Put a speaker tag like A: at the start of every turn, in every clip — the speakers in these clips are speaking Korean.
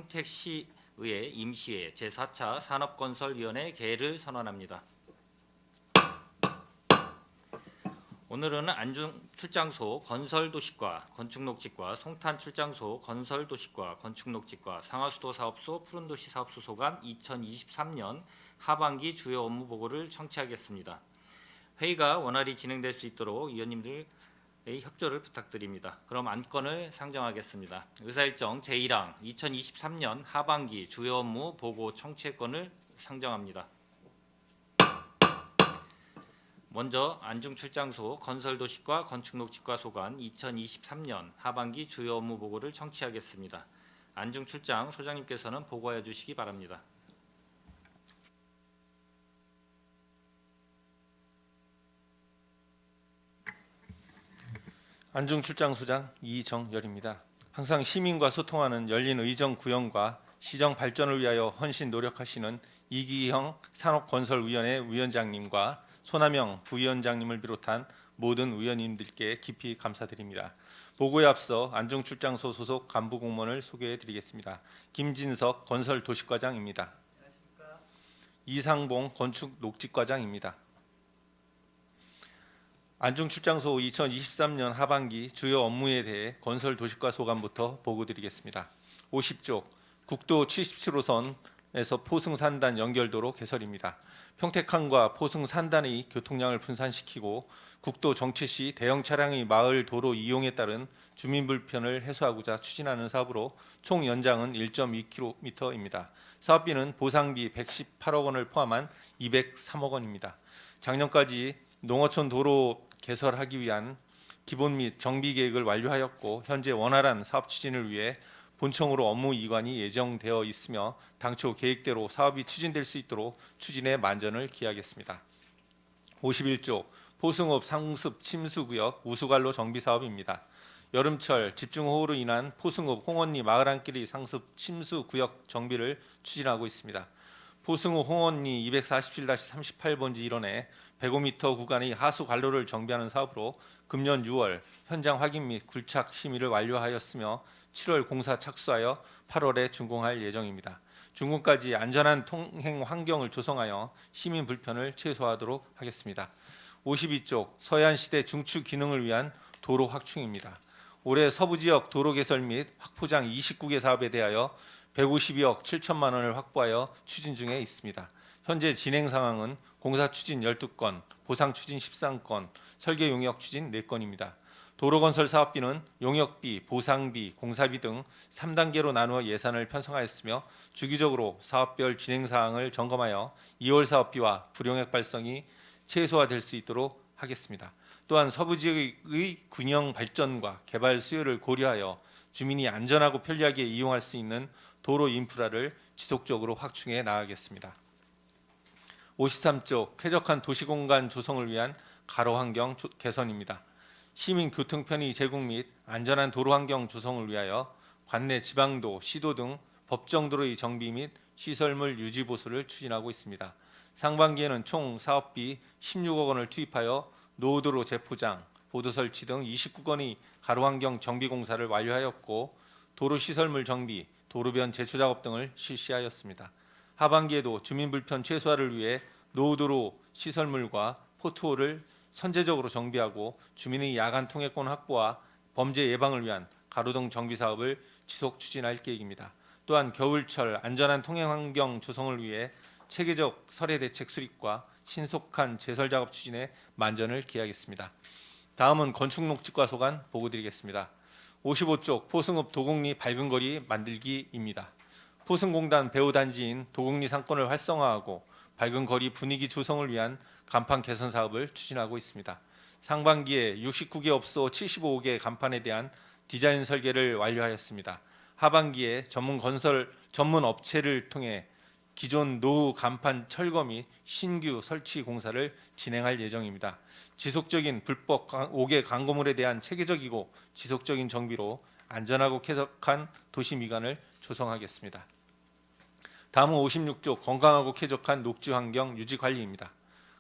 A: 평택시의회 임시회 제4차 산업건설위원회 개회를 선언합니다. 오늘은 안중출장소 건설도시과 건축녹지과 송탄출장소 건설도시과 건축녹지과 상하수도사업소 푸른도시사업소 소관 2023년 하반기 주요 업무 보고를 청취하겠습니다. 회의가 원활히 진행될 수 있도록 위원님들의 협조를 부탁드립니다. 그럼 안건을 상정하겠습니다. 의사일정 제1항 2023년 하반기 주요 업무 보고 청취건을 상정합니다. 먼저 안중출장소 건설도시과 건축녹지과 소관 2023년 하반기 주요 업무 보고를 청취하겠습니다. 안중출장 소장님께서는 보고하여 주시기 바랍니다.
B: 안중출장소장 이정열입니다. 항상 시민과 소통하는 열린 의정 구현과 시정 발전을 위하여 헌신 노력하시는 이기형 산업건설위원회 위원장님과 손하명 부위원장님을 비롯한 모든 의원님들께 깊이 감사드립니다. 보고에 앞서 안중출장소 소속 간부 공무원을 소개해드리겠습니다. 김진석 건설도시과장입니다. 이상봉 건축녹지과장입니다. 안중출장소 2023년 하반기 주요 업무에 대해 건설도시과 소관부터 보고드리겠습니다. 50쪽 국도 77호선에서 포승산단 연결도로 개설입니다. 평택항과 포승산단의 교통량을 분산시키고 국도 정체 시 대형 차량의 마을 도로 이용에 따른 주민 불편을 해소하고자 추진하는 사업으로 총 연장은 1.2km입니다. 사업비는 보상비 118억 원을 포함한 203억 원입니다. 작년까지 농어촌 도로 개설하기 위한 기본 및 정비 계획을 완료하였고 현재 원활한 사업 추진을 위해 본청으로 업무 이관이 예정되어 있으며 당초 계획대로 사업이 추진될 수 있도록 추진에 만전을 기하겠습니다. 51조 포승읍 상습 침수구역 우수관로 정비 사업입니다. 여름철 집중호우로 인한 포승읍 홍언리 마을안길의 상습 침수구역 정비를 추진하고 있습니다. 포승읍 홍언리 247-38번지 일원에 105m 구간의 하수 관로를 정비하는 사업으로 금년 6월 현장 확인 및 굴착 심의를 완료하였으며 7월 공사 착수하여 8월에 준공할 예정입니다. 준공까지 안전한 통행 환경을 조성하여 시민 불편을 최소화하도록 하겠습니다. 52쪽 서해안시대 중추 기능을 위한 도로 확충입니다. 올해 서부지역 도로 개설 및 확포장 29개 사업에 대하여 152억 7천만 원을 확보하여 추진 중에 있습니다. 현재 진행 상황은 공사 추진 12건, 보상 추진 13건, 설계 용역 추진 4건입니다. 도로건설 사업비는 용역비, 보상비, 공사비 등 3단계로 나누어 예산을 편성하였으며 주기적으로 사업별 진행 사항을 점검하여 2월 사업비와 불용액 발생이 최소화될 수 있도록 하겠습니다. 또한 서부지역의 균형 발전과 개발 수요를 고려하여 주민이 안전하고 편리하게 이용할 수 있는 도로 인프라를 지속적으로 확충해 나가겠습니다. 53쪽 쾌적한 도시공간 조성을 위한 가로환경 개선입니다. 시민 교통 편의 제공 및 안전한 도로 환경 조성을 위하여 관내 지방도, 시도 등 법정도로의 정비 및 시설물 유지 보수를 추진하고 있습니다. 상반기에는 총 사업비 16억 원을 투입하여 노후도로 재포장, 보도 설치 등 29건의 가로환경 정비 공사를 완료하였고 도로 시설물 정비, 도로변 제초 작업 등을 실시하였습니다. 하반기에도 주민 불편 최소화를 위해 노후도로 시설물과 포트홀을 선제적으로 정비하고 주민의 야간 통행권 확보와 범죄 예방을 위한 가로등 정비 사업을 지속 추진할 계획입니다. 또한 겨울철 안전한 통행 환경 조성을 위해 체계적 설해 대책 수립과 신속한 제설 작업 추진에 만전을 기하겠습니다. 다음은 건축녹지과 소관 보고드리겠습니다. 55쪽 포승읍 도곡리 밝은 거리 만들기입니다. 포승공단 배후단지인 도곡리 상권을 활성화하고 밝은 거리 분위기 조성을 위한 간판 개선 사업을 추진하고 있습니다. 상반기에 69개 업소 75개 간판에 대한 디자인 설계를 완료하였습니다. 하반기에 전문 업체를 통해 기존 노후 간판 철거 및 신규 설치 공사를 진행할 예정입니다. 지속적인 불법 5개 광고물에 대한 체계적이고 지속적인 정비로 안전하고 쾌적한 도시 미관을 조성하겠습니다. 다음은 56쪽 건강하고 쾌적한 녹지 환경 유지 관리입니다.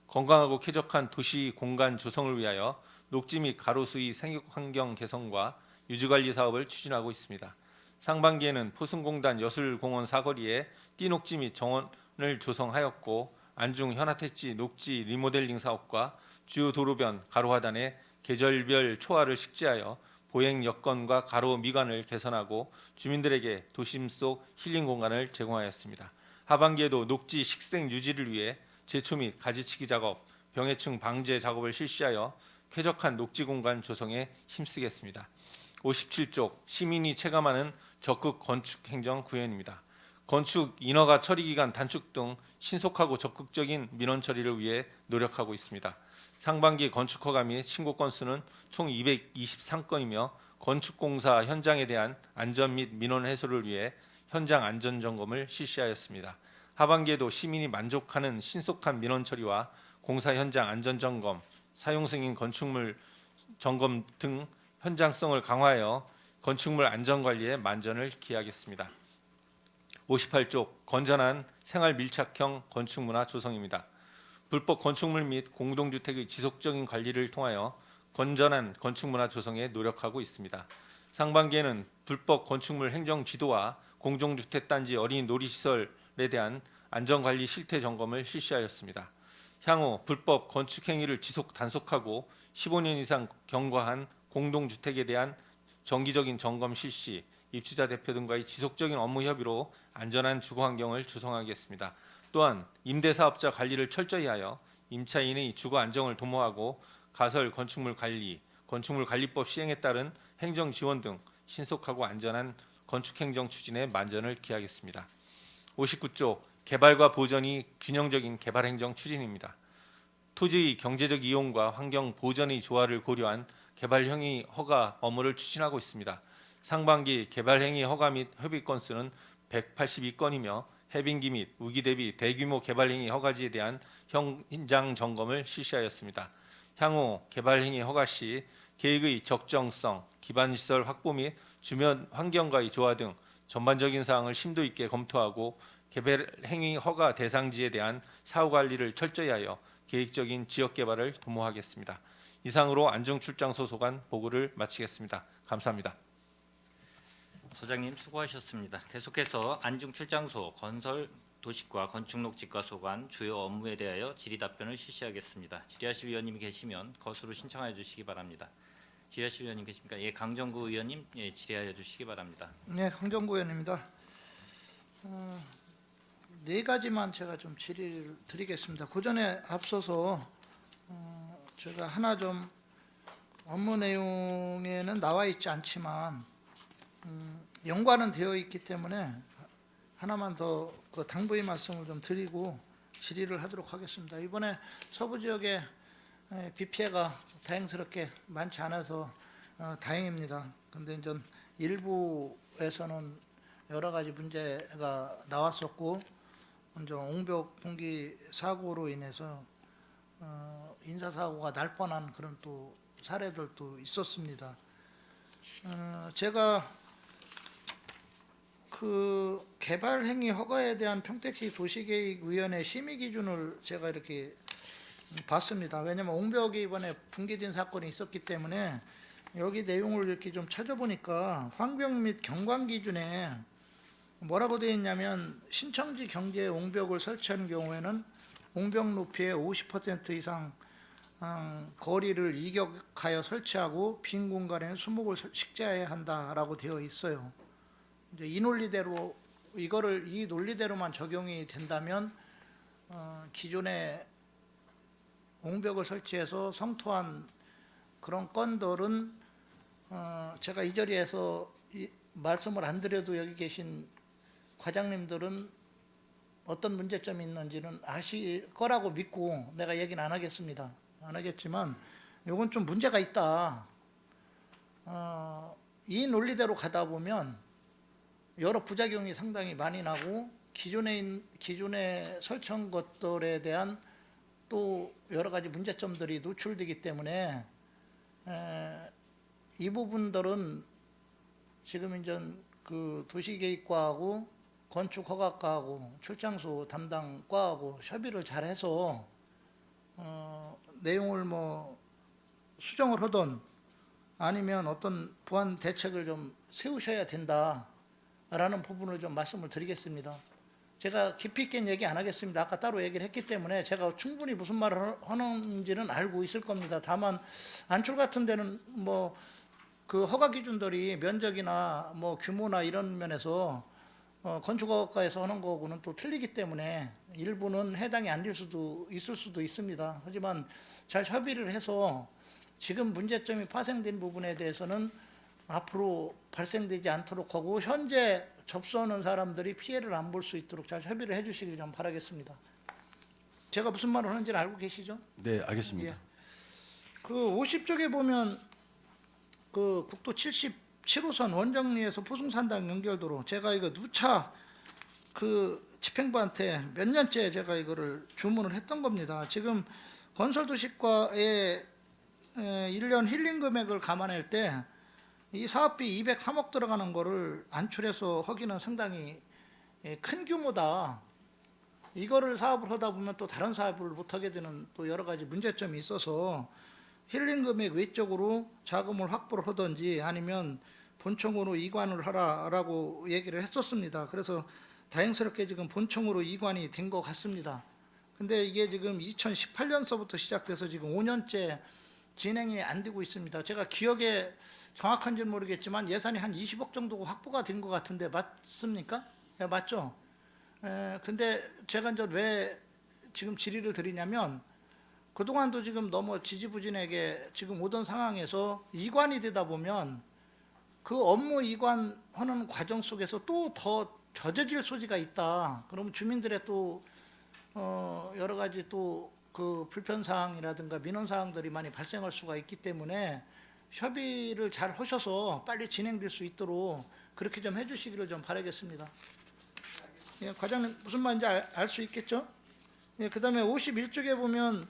B: 건강하고 쾌적한 도시 공간 조성을 위하여 녹지 및 가로수의 생육 환경 개선과 유지 관리 사업을 추진하고 있습니다. 상반기에는 포승공단 여술공원 사거리에 띠녹지 및 정원을 조성하였고 안중 현아택지 녹지 리모델링 사업과 주요 도로변 가로하단에 계절별 초화를 식재하여 보행 여건과 가로 미관을 개선하고 주민들에게 도심 속 힐링 공간을 제공하였습니다. 하반기에도 녹지 식생 유지를 위해 제초 및 가지치기 작업, 병해충 방제 작업을 실시하여 쾌적한 녹지 공간 조성에 힘쓰겠습니다. 57쪽 시민이 체감하는 적극 건축 행정 구현입니다. 건축 인허가 처리 기간 단축 등 신속하고 적극적인 민원 처리를 위해 노력하고 있습니다. 상반기 건축 허가 및 신고 건수는 총 223건이며 건축공사 현장에 대한 안전 및 민원 해소를 위해 현장 안전 점검을 실시하였습니다. 하반기에도 시민이 만족하는 신속한 민원 처리와 공사 현장 안전 점검, 사용 승인 건축물 점검 등 현장성을 강화하여 건축물 안전 관리에 만전을 기하겠습니다. 58쪽 건전한 생활 밀착형 건축 문화 조성입니다. 불법 건축물 및 공동주택의 지속적인 관리를 통하여 건전한 건축 문화 조성에 노력하고 있습니다. 상반기에는 불법 건축물 행정 지도와 공동주택 단지 어린이 놀이시설에 대한 안전관리 실태 점검을 실시하였습니다. 향후 불법 건축 행위를 지속 단속하고 15년 이상 경과한 공동주택에 대한 정기적인 점검 실시, 입주자 대표 등과의 지속적인 업무 협의로 안전한 주거 환경을 조성하겠습니다. 또한 임대사업자 관리를 철저히 하여 임차인의 주거 안정을 도모하고 가설 건축물 관리, 건축물 관리법 시행에 따른 행정 지원 등 신속하고 안전한 건축 행정 추진에 만전을 기하겠습니다. 59조 개발과 보전이 균형적인 개발 행정 추진입니다. 토지의 경제적 이용과 환경 보전의 조화를 고려한 개발 행위 허가 업무를 추진하고 있습니다. 상반기 개발 행위 허가 및 협의 건수는 182건이며 해빙기 및 우기 대비 대규모 개발 행위 허가지에 대한 현장 점검을 실시하였습니다. 향후 개발 행위 허가 시 계획의 적정성, 기반 시설 확보 및 주변 환경과의 조화 등 전반적인 사항을 심도 있게 검토하고 개발 행위 허가 대상지에 대한 사후 관리를 철저히 하여 계획적인 지역 개발을 도모하겠습니다. 이상으로 안중출장소 소관 보고를 마치겠습니다. 감사합니다.
A: 소장님 수고하셨습니다. 계속해서 안중출장소 건설 도시과 건축녹지과 소관 주요 업무에 대하여 질의 답변을 실시하겠습니다. 질의하실 위원님이 계시면 거수로 신청하여 주시기 바랍니다. 질의하실 위원님 계십니까? 예, 강정구 의원님 질의하여 주시기 바랍니다.
C: 네, 강정구 의원입니다. 네 가지만 제가 좀 질의를 드리겠습니다. 그 전에 앞서서 제가 하나 좀 업무 내용에는 나와 있지 않지만 연관은 되어 있기 때문에 하나만 더 그 당부의 말씀을 좀 드리고 질의를 하도록 하겠습니다. 이번에 서부 지역에 비 피해가 다행스럽게 많지 않아서 다행입니다. 그런데 이제 일부에서는 여러 가지 문제가 나왔었고, 이제 옹벽 붕괴 사고로 인해서 인사 사고가 날 뻔한 그런 또 사례들도 있었습니다. 제가 그 개발 행위 허가에 대한 평택시 도시계획위원회 심의 기준을 제가 이렇게 봤습니다. 왜냐하면 옹벽이 이번에 붕괴된 사건이 있었기 때문에 여기 내용을 이렇게 좀 찾아보니까 환경 및 경관 기준에 뭐라고 되어 있냐면 신청지 경계에 옹벽을 설치하는 경우에는 옹벽 높이의 50% 이상 거리를 이격하여 설치하고 빈 공간에는 수목을 식재해야 한다라고 되어 있어요. 이제 이 논리대로 이 논리대로만 적용이 된다면 기존에 옹벽을 설치해서 성토한 그런 건들은 제가 이 자리에서 말씀을 안 드려도 여기 계신 과장님들은 어떤 문제점이 있는지는 아실 거라고 믿고 내가 얘기는 안 하겠습니다. 안 하겠지만 이건 좀 문제가 있다. 이 논리대로 가다 보면 여러 부작용이 상당히 많이 나고 기존에 설치한 것들에 대한 또 여러 가지 문제점들이 노출되기 때문에 이 부분들은 지금 이제 그 도시계획과하고 건축허가과하고 출장소 담당과하고 협의를 잘해서 내용을 뭐 수정을 하든 아니면 어떤 보완 대책을 좀 세우셔야 된다. 라는 부분을 좀 말씀을 드리겠습니다. 제가 깊이 있게 얘기 안 하겠습니다. 아까 따로 얘기를 했기 때문에 제가 충분히 무슨 말을 하는지는 알고 있을 겁니다. 다만 안출 같은 데는 뭐 그 허가 기준들이 면적이나 뭐 규모나 이런 면에서 건축허가에서 하는 거하고는 또 틀리기 때문에 일부는 해당이 안 될 수도 있을 수도 있습니다. 하지만 잘 협의를 해서 지금 문제점이 파생된 부분에 대해서는 앞으로 발생되지 않도록 하고 현재 접수하는 사람들이 피해를 안 볼 수 있도록 잘 협의를 해주시길 좀 바라겠습니다. 제가 무슨 말을 하는지는 알고 계시죠?
D: 네, 알겠습니다.
C: 예. 그 50쪽에 보면 그 국도 77호선 원정리에서 포승산당 연결도로 제가 이거 누차 그 집행부한테 몇 년째 제가 이거를 주문을 했던 겁니다. 지금 건설도시과의 1년 힐링 금액을 감안할 때 이 사업비 203억 들어가는 거를 안출해서 하기는 상당히 큰 규모다. 이거를 사업을 하다 보면 또 다른 사업을 못 하게 되는 또 여러 가지 문제점이 있어서 힐링 금액 외적으로 자금을 확보를 하든지 아니면 본청으로 이관을 하라라고 얘기를 했었습니다. 그래서 다행스럽게 지금 본청으로 이관이 된 것 같습니다. 근데 이게 지금 2018년서부터 시작돼서 지금 5년째 진행이 안 되고 있습니다. 제가 기억에 정확한지는 모르겠지만 예산이 한 20억 정도 확보가 된 것 같은데 맞습니까? 예, 맞죠? 근데 제가 이제 왜 지금 질의를 드리냐면 그동안도 지금 너무 지지부진하게 지금 오던 상황에서 이관이 되다 보면 그 업무 이관하는 과정 속에서 또 더 젖어질 소지가 있다. 그럼 주민들의 또 여러 가지 또 그 불편 사항이라든가 민원 사항들이 많이 발생할 수가 있기 때문에 협의를 잘 하셔서 빨리 진행될 수 있도록 그렇게 좀 해주시기를 좀 바라겠습니다. 예, 과장님 무슨 말인지 알 수 있겠죠? 예, 그다음에 51쪽에 보면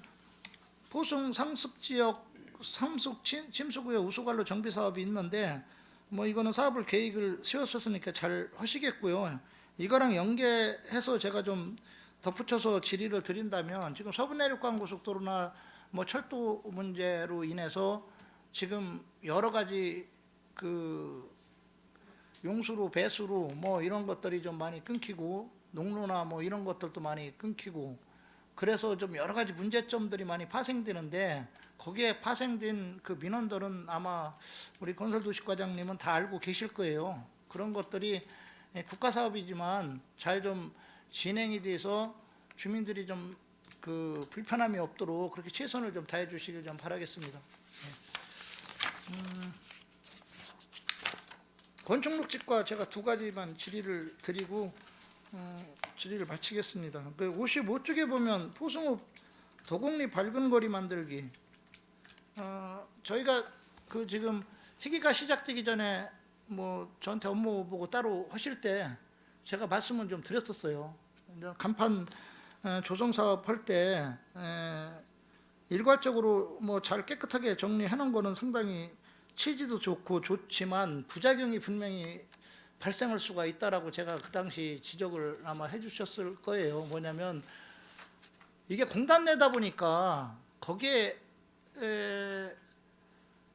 C: 포승 상습지역 상습 침수구역 우수관로 정비 사업이 있는데 뭐 이거는 사업을 계획을 세웠었으니까 잘 하시겠고요. 이거랑 연계해서 제가 좀 덧붙여서 질의를 드린다면 지금 서부내륙간고속도로나 뭐 철도 문제로 인해서 지금 여러 가지 그 용수로 배수로 뭐 이런 것들이 좀 많이 끊기고 농로나 뭐 이런 것들도 많이 끊기고 그래서 좀 여러 가지 문제점들이 많이 파생되는데 거기에 파생된 그 민원들은 아마 우리 건설도시과장님은 다 알고 계실 거예요. 그런 것들이 국가사업이지만 잘 좀 진행이 돼서 주민들이 좀 그 불편함이 없도록 그렇게 최선을 좀 다해 주시길 좀 바라겠습니다. 건축록직과 제가 두 가지만 질의를 드리고 질의를 마치겠습니다. 그 55쪽에 보면 포승읍 도곡리 밝은 거리 만들기. 저희가 그 지금 회기가 시작되기 전에 뭐 저한테 업무 보고 따로 하실 때 제가 말씀을 좀 드렸었어요. 간판 조성 사업 할 때 일괄적으로 뭐 잘 깨끗하게 정리해 놓은 거는 상당히 취지도 좋고 좋지만 부작용이 분명히 발생할 수가 있다라고 제가 그 당시 지적을 아마 해주셨을 거예요. 뭐냐면 이게 공단 내다 보니까 거기에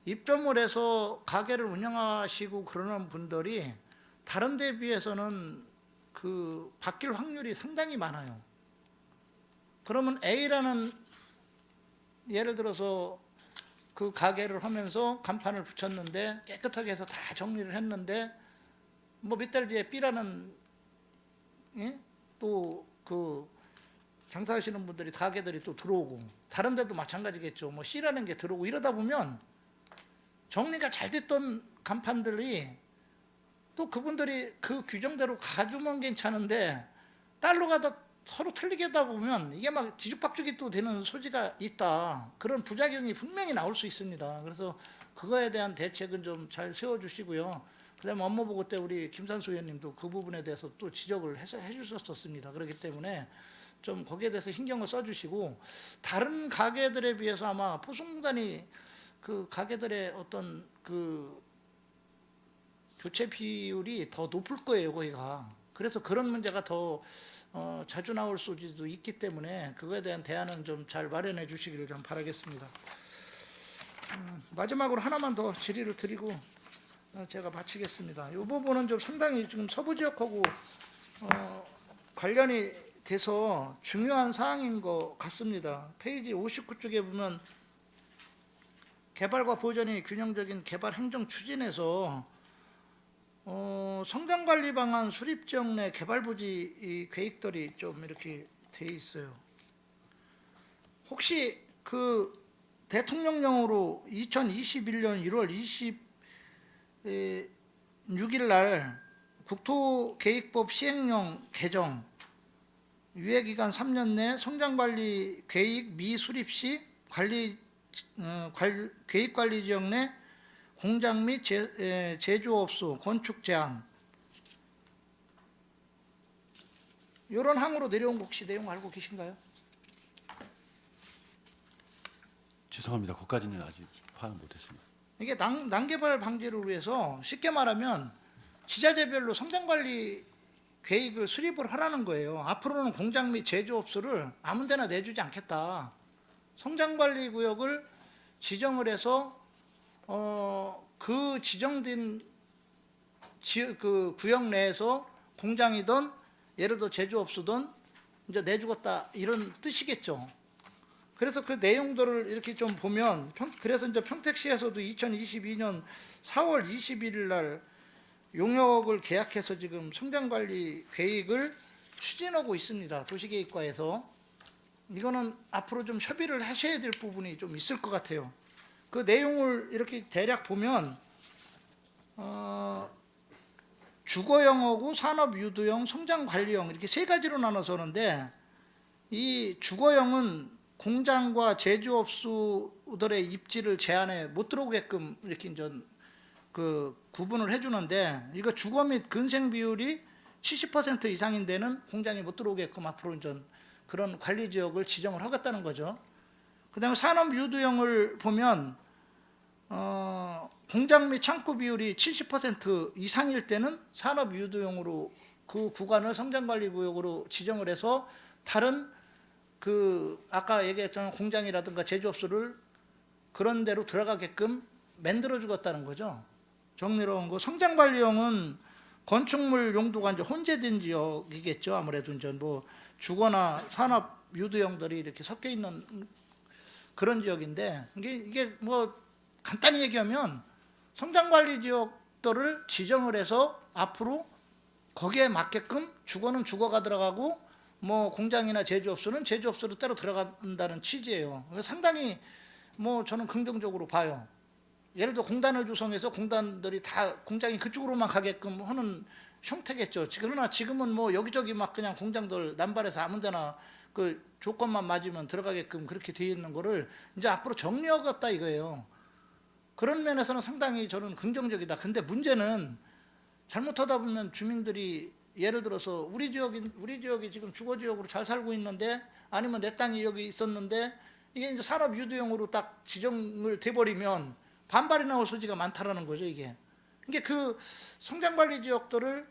C: 입점을 해서 가게를 운영하시고 그러는 분들이 다른 데 비해서는 그 바뀔 확률이 상당히 많아요. 그러면 A라는 예를 들어서 그 가게를 하면서 간판을 붙였는데 깨끗하게 해서 다 정리를 했는데 뭐 몇 달 뒤에 B라는 또 그 장사하시는 분들이 가게들이 또 들어오고 다른 데도 마찬가지겠죠. 뭐 C라는 게 들어오고 이러다 보면 정리가 잘 됐던 간판들이 또 그분들이 그 규정대로 가주면 괜찮은데 딸로 가다 서로 틀리게 하다 보면 이게 막 뒤죽박죽이 또 되는 소지가 있다. 그런 부작용이 분명히 나올 수 있습니다. 그래서 그거에 대한 대책은 좀 잘 세워주시고요. 그다음에 업무보고 때 우리 김산수 의원님도 그 부분에 대해서 또 지적을 해주셨었습니다. 그렇기 때문에 좀 거기에 대해서 신경을 써주시고 다른 가게들에 비해서 아마 포승공단이 그 가게들의 어떤 그 교체 비율이 더 높을 거예요, 거기가. 그래서 그런 문제가 더 자주 나올 수도 있기 때문에 그거에 대한 대안은 좀 잘 마련해 주시기를 좀 바라겠습니다. 마지막으로 하나만 더 질의를 드리고 제가 마치겠습니다. 이 부분은 좀 상당히 지금 서부 지역하고 관련이 돼서 중요한 사항인 것 같습니다. 페이지 59쪽에 보면 개발과 보전이 균형적인 개발 행정 추진에서 성장관리 방안 수립 지역 내 개발 부지 이 계획들이 좀 이렇게 돼 있어요. 혹시 그 대통령령으로 2021년 1월 26일 날 국토계획법 시행령 개정 유예기간 3년 내 성장관리 계획 미수립 시 계획관리 지역 내 공장 및 제조업소 건축 제한 이런 항으로 내려온 거 혹시 내용 알고 계신가요?
D: 죄송합니다. 그까지는 아직 파악 못했습니다.
C: 이게 난개발 방지를 위해서 쉽게 말하면 지자체별로 성장관리 계획을 수립을 하라는 거예요. 앞으로는 공장 및 제조업소를 아무 데나 내주지 않겠다. 성장관리 구역을 지정을 해서 그 지정된 그 구역 내에서 공장이든 예를 들어 제조업소든 이제 내주겠다 이런 뜻이겠죠. 그래서 그 내용들을 이렇게 좀 보면 그래서 이제 평택시에서도 2022년 4월 21일 날 용역을 계약해서 지금 성장관리 계획을 추진하고 있습니다. 도시계획과에서. 이거는 앞으로 좀 협의를 하셔야 될 부분이 좀 있을 것 같아요. 그 내용을 이렇게 대략 보면 주거형하고 산업유도형, 성장관리형 이렇게 세 가지로 나눠서 하는데 이 주거형은 공장과 제조업소들의 입지를 제한에 못 들어오게끔 이렇게 이제 그 구분을 해주는데 이거 주거 및 근생 비율이 70% 이상인 데는 공장이 못 들어오게끔 앞으로 이제 그런 관리 지역을 지정을 하겠다는 거죠. 그다음에 산업 유도형을 보면 공장 및 창고 비율이 70% 이상일 때는 산업 유도형으로 그 구간을 성장관리 구역으로 지정을 해서 다른 그 아까 얘기했던 공장이라든가 제조업소를 그런 데로 들어가게끔 만들어 주겠다는 거죠. 정리로 한 거. 성장관리형은 건축물 용도가 이제 혼재된 지역이겠죠. 아무래도 이제 뭐 주거나 산업 유도형들이 이렇게 섞여 있는 그런 지역인데 이게 뭐 간단히 얘기하면 성장관리 지역들을 지정을 해서 앞으로 거기에 맞게끔 주거는 주거가 들어가고 뭐 공장이나 제조업소는 제조업소로 따로 들어간다는 취지예요. 상당히 뭐 저는 긍정적으로 봐요. 예를 들어 공단을 조성해서 공단들이 다 공장이 그쪽으로만 가게끔 하는 형태겠죠. 그러나 지금은 뭐 여기저기 막 그냥 공장들 남발해서 아무데나 그 조건만 맞으면 들어가게끔 그렇게 돼 있는 거를 이제 앞으로 정리하겠다 이거예요. 그런 면에서는 상당히 저는 긍정적이다. 근데 문제는 잘못하다 보면 주민들이 예를 들어서 우리 지역이 지금 주거 지역으로 잘 살고 있는데 아니면 내 땅이 여기 있었는데 이게 이제 산업 유도형으로 딱 지정을 돼버리면 반발이 나올 소지가 많다라는 거죠 이게. 이게 그 성장관리 지역들을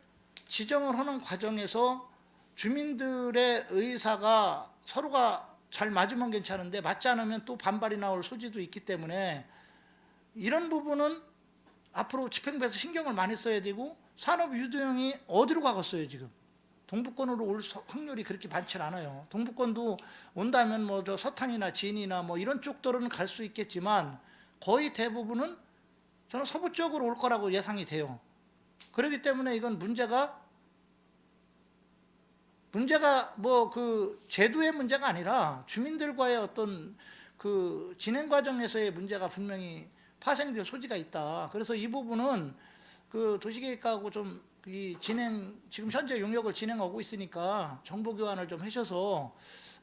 C: 지정을 하는 과정에서 주민들의 의사가 서로가 잘 맞으면 괜찮은데 맞지 않으면 또 반발이 나올 소지도 있기 때문에 이런 부분은 앞으로 집행부에서 신경을 많이 써야 되고 산업 유도형이 어디로 가겠어요 지금. 동북권으로 올 확률이 그렇게 많지 않아요. 동북권도 온다면 뭐 저 서탄이나 진이나 뭐 이런 쪽들은 갈 수 있겠지만 거의 대부분은 저는 서부 쪽으로 올 거라고 예상이 돼요. 그렇기 때문에 이건 문제가 뭐 그 제도의 문제가 아니라 주민들과의 어떤 그 진행 과정에서의 문제가 분명히 파생될 소지가 있다. 그래서 이 부분은 그 도시계획하고 좀 이 지금 현재 용역을 진행하고 있으니까 정보 교환을 좀 하셔서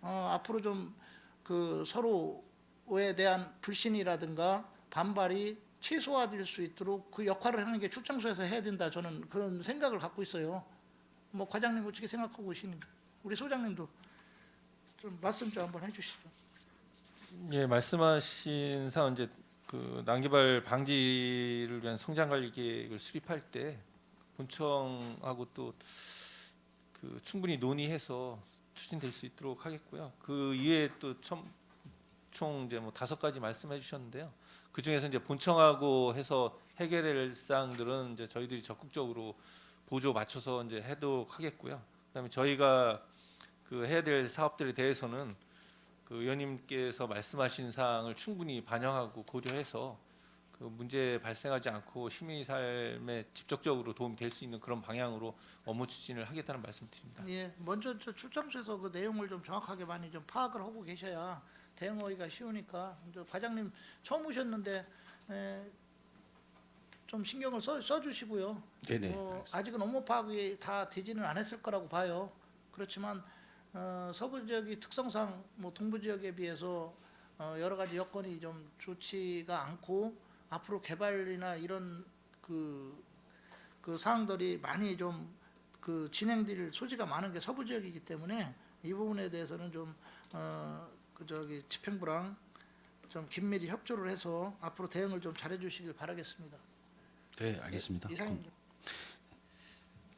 C: 앞으로 좀 그 서로에 대한 불신이라든가 반발이 최소화될 수 있도록 그 역할을 하는 게 출장소에서 해야 된다. 저는 그런 생각을 갖고 있어요. 뭐 과장님 어떻게 생각하고 계십니까? 우리 소장님도 좀 말씀 좀 한번 해주시죠.
B: 예, 말씀하신 상 이제 그 난개발 방지를 위한 성장관리 계획을 수립할 때 본청하고 또 그 충분히 논의해서 추진될 수 있도록 하겠고요. 그 이외에 또 총 이제 뭐 5가지 말씀해 주셨는데요. 그 중에서 이제 본청하고 해서 해결할 사항들은 이제 저희들이 적극적으로 보조 맞춰서 이제 해도록 하겠고요. 그다음에 저희가 그 해야 될 사업들에 대해서는 그 의원님께서 말씀하신 사항을 충분히 반영하고 고려해서 그 문제 발생하지 않고 시민 삶에 직접적으로 도움이 될 수 있는 그런 방향으로 업무 추진을 하겠다는 말씀드립니다.
C: 예, 먼저 저 출장소에서 그 내용을 좀 정확하게 많이 좀 파악을 하고 계셔야 대응하기가 쉬우니까. 저 과장님 처음 오셨는데 좀 신경을 써주시고요.
D: 네네.
C: 아직은 업무 파악이 다 되지는 않았을 거라고 봐요. 그렇지만 서부 지역이 특성상 뭐 동부 지역에 비해서 여러 가지 여건이 좀 좋지가 않고 앞으로 개발이나 이런 그 사항들이 많이 좀 그 진행될 소지가 많은 게 서부 지역이기 때문에 이 부분에 대해서는 좀 집행부랑 좀 긴밀히 협조를 해서 앞으로 대응을 좀 잘해주시길 바라겠습니다.
D: 네, 알겠습니다.
C: 이상입니다.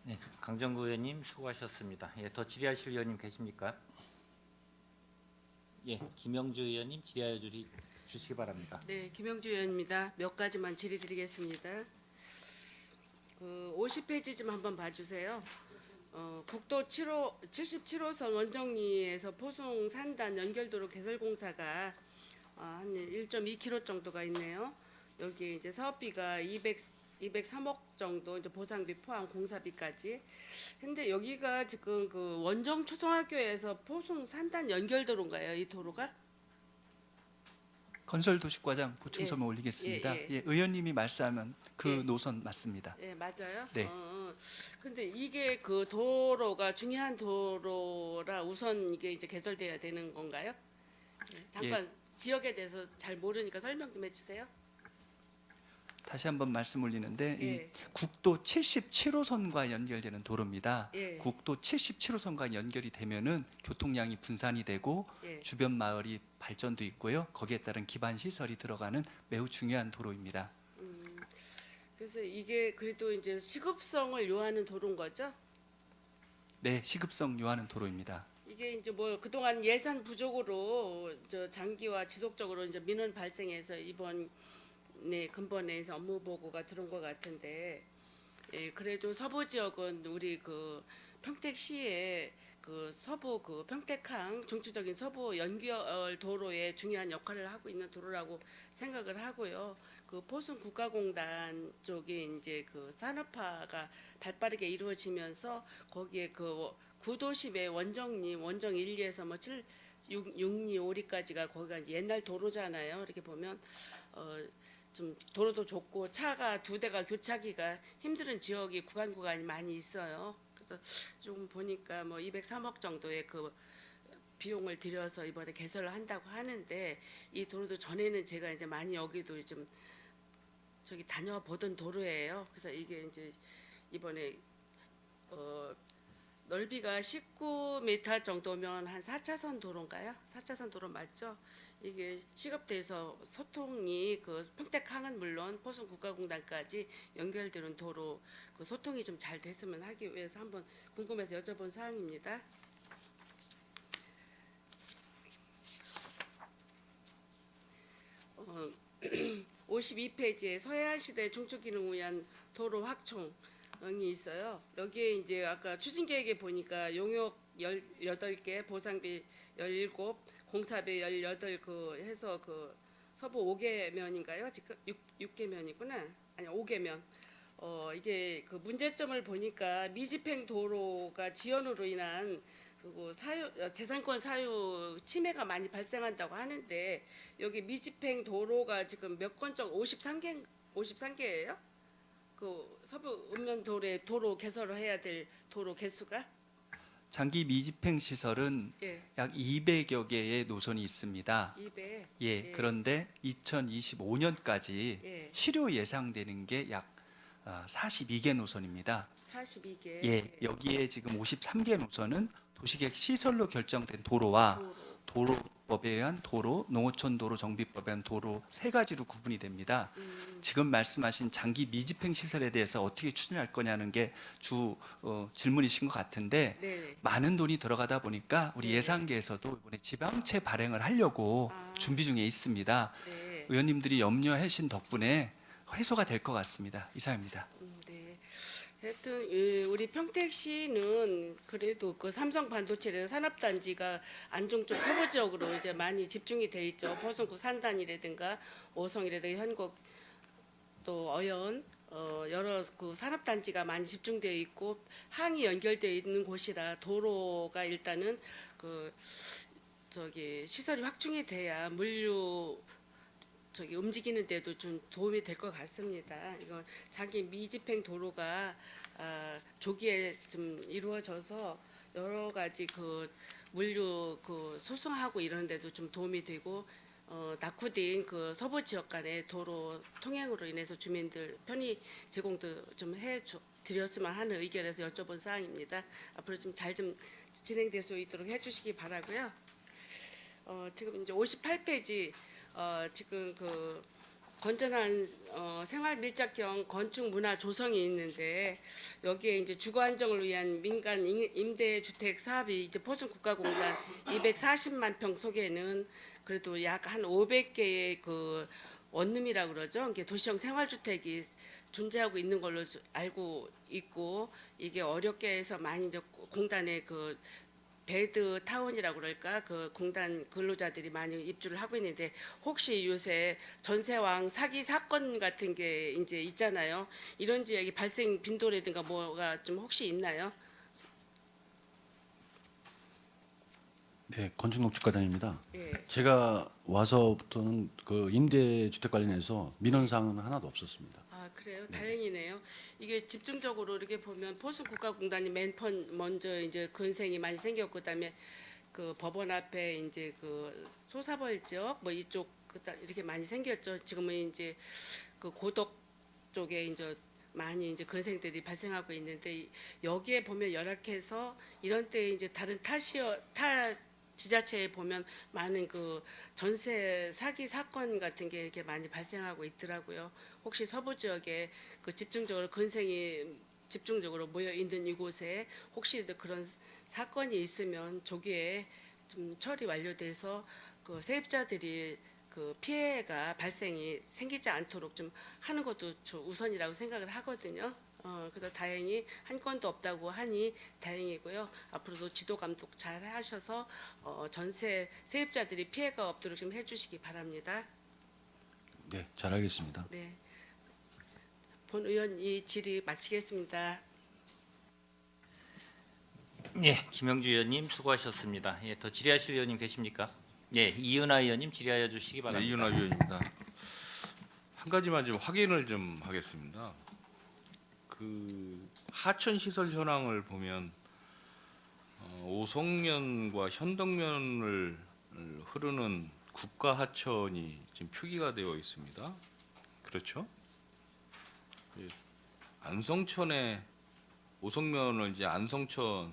A: 네, 강정구 의원님 수고하셨습니다. 예, 더 질의하실 의원님 계십니까? 예, 김영주 의원님 질의하여 주시기 바랍니다.
E: 네, 김영주 의원입니다. 몇 가지만 질의드리겠습니다. 그 50페이지 좀 한번 봐주세요. 국도 77호선 원정리에서 포송 산단 연결도로 개설 공사가 한 1.2km 정도가 있네요. 여기 이제 사업비가 203억 정도 이제 보상비 포함 공사비까지. 근데 여기가 지금 그 원정 초등학교에서 포송 산단 연결도로인가요? 이 도로가?
F: 건설도시과장 보충서면 올리겠습니다.
E: 예.
F: 예, 의원님이 말씀하면 그
E: 예.
F: 노선 맞습니다.
E: 네, 맞아요.
F: 네.
E: 근데 이게 그 도로가 중요한 도로라 우선 이게 이제 개설돼야 되는 건가요? 네, 잠깐 지역에 대해서 잘 모르니까 설명 좀 해주세요.
F: 다시 한번 말씀 올리는데
E: 예.
F: 이 국도 77호선과 연결되는 도로입니다.
E: 예.
F: 국도 77호선과 연결이 되면은 교통량이 분산이 되고
E: 예.
F: 주변 마을이 발전도 있고요. 거기에 따른 기반 시설이 들어가는 매우 중요한 도로입니다.
E: 그래서 이게 그래도 이제 시급성을 요하는 도로인 거죠?
F: 네, 시급성 요하는 도로입니다.
E: 이게 이제 뭐 그동안 예산 부족으로 저 장기와 지속적으로 이제 민원 발생해서 이번 근본에서 업무 보고가 들어온 것 같은데, 예, 그래도 서부 지역은 우리 그 평택시에 그 서부 그 평택항 중추적인 서부 연결 도로에 중요한 역할을 하고 있는 도로라고 생각을 하고요. 그 포순 국가공단 쪽에 이제 그 산업화가 발빠르게 이루어지면서 거기에 그 구도심의 원정리 원정 1, 2에서 뭐 7, 6, 2, 5리까지가 거기가 이제 옛날 도로잖아요. 이렇게 보면 좀 도로도 좁고 차가 2대가 교차하기가 힘든 지역이 구간이 많이 있어요. 그래서 좀 보니까 뭐 203억 정도의 그 비용을 들여서 이번에 개설을 한다고 하는데, 이 도로도 전에는 제가 이제 많이 여기도 좀 저기 다녀보던 도로예요. 그래서 이게 이제 이번에 넓이가 19m 정도면 한 4차선 도로인가요? 4차선 도로 맞죠? 이게 시급돼서 소통이 그 평택항은 물론 포순 국가공단까지 연결되는 도로 그 소통이 좀 잘 됐으면 하기 위해서 한번 궁금해서 여쭤본 사항입니다. 52페이지에 서해안시대 중추기능을 위한 도로 확충이 있어요. 여기에 이제 아까 추진계획에 보니까 용역 18개, 보상비 17, 공사비 18 그 해서 그 서부 5개면인가요? 지금 6개면이구나. 아니 5개면. 이게 그 문제점을 보니까 미집행 도로가 지연으로 인한 그리고 재산권 사유 침해가 많이 발생한다고 하는데, 여기 미집행 도로가 지금 몇 건적 53개예요? 그 서부 읍면도로에 도로 개설을 해야 될 도로 개수가?
F: 장기 미집행 시설은
E: 예,
F: 약 200여 개의 노선이 있습니다.
E: 200.
F: 예, 그런데 2025년까지
E: 예,
F: 실효 예상되는 게 약 42개 노선입니다.
E: 42개.
F: 예, 여기에 지금 53개 노선은 도시계획 시설로 결정된 도로와
E: 도로.
F: 정비법에 의한 도로, 농어촌 도로 정비법에 의한 도로 세 가지로 구분이 됩니다. 지금 말씀하신 장기 미집행 시설에 대해서 어떻게 추진할 거냐는 게 주 질문이신 것 같은데
E: 네.
F: 많은 돈이 들어가다 보니까 우리
E: 네.
F: 예산계에서도 이번에 지방채 발행을 하려고
E: 아.
F: 준비 중에 있습니다.
E: 네.
F: 의원님들이 염려하신 덕분에 해소가 될 것 같습니다. 이상입니다.
E: 네. 하여튼 우리 평택시는 그래도 그 삼성 반도체 산업단지가 안중 쪽 서부 지역으로 이제 많이 집중이 돼 있죠. 포승구 산단이라든가 오성이라든가 현곡 또 어연 여러 그 산업단지가 많이 집중되어 있고 항이 연결되어 있는 곳이라 도로가 일단은 그 저기 시설이 확충이 돼야 물류 저기 움직이는 데도 좀 도움이 될 것 같습니다. 이거 자기 미집행 도로가 조기에 좀 이루어져서 여러 가지 그 물류 그 소송하고 이런 데도 좀 도움이 되고 낙후된 그 서부 지역 간의 도로 통행으로 인해서 주민들 편의 제공도 좀 드렸으면 하는 의견에서 여쭤본 사항입니다. 앞으로 좀 잘 좀 진행될 수 있도록 해주시기 바라고요. 지금 이제 58페이지 지금 그 건전한 생활 밀착형 건축 문화 조성이 있는데 여기에 이제 주거 안정을 위한 민간 임대 주택 사업이 이제 포승 국가공단 240만 평 속에는 그래도 약 한 500개의 그 원룸이라고 그러죠. 이게 도시형 생활 주택이 존재하고 있는 걸로 알고 있고 이게 어렵게 해서 많이 이제 공단의 그 베드 타운이라고 그럴까 그 공단 근로자들이 많이 입주를 하고 있는데 혹시 요새 전세왕 사기 사건 같은 게 이제 있잖아요. 이런 지역이 발생 빈도라든가 뭐가 좀 혹시 있나요?
D: 네, 건축농축과장입니다.
E: 예.
D: 제가 와서부터는 그 임대주택 관련해서 민원사항은 하나도 없었습니다.
E: 아 그래요? 다행이네요. 이게 집중적으로 이렇게 보면 포수국가공단이 먼저 이제 근생이 많이 생겼고 그다음에 그 법원 앞에 이제 그 소사벌 지역 뭐 이쪽 이렇게 많이 생겼죠. 지금은 이제 그 고덕 쪽에 이제 많이 이제 근생들이 발생하고 있는데 여기에 보면 열악해서 이런 때 이제 다른 타 지자체에 보면 많은 그 전세 사기 사건 같은 게 이렇게 많이 발생하고 있더라고요. 혹시 서부 지역에 그 집중적으로 근생이 집중적으로 모여 있는 이곳에 혹시 그런 사건이 있으면 조기에 좀 처리 완료돼서 그 세입자들이 그 피해가 발생이 생기지 않도록 좀 하는 것도 우선이라고 생각을 하거든요. 그래서 다행히 한 건도 없다고 하니 다행이고요. 앞으로도 지도 감독 잘 하셔서 전세 세입자들이 피해가 없도록 좀 해주시기 바랍니다.
D: 네, 잘하겠습니다.
E: 네, 본 의원 이 질의 마치겠습니다.
A: 예, 김영주 의원님 수고하셨습니다. 예, 더 질의하실 의원님 계십니까? 예, 이은하 의원님 질의하여 주시기
G: 네,
A: 바랍니다.
G: 이윤하 위원입니다. 한 가지만 좀 확인을 좀 하겠습니다. 그 하천 시설 현황을 보면 오송면과 현덕면을 흐르는 국가 하천이 지금 표기가 되어 있습니다. 그렇죠? 예, 안성천에 오송면을 이제 안성천이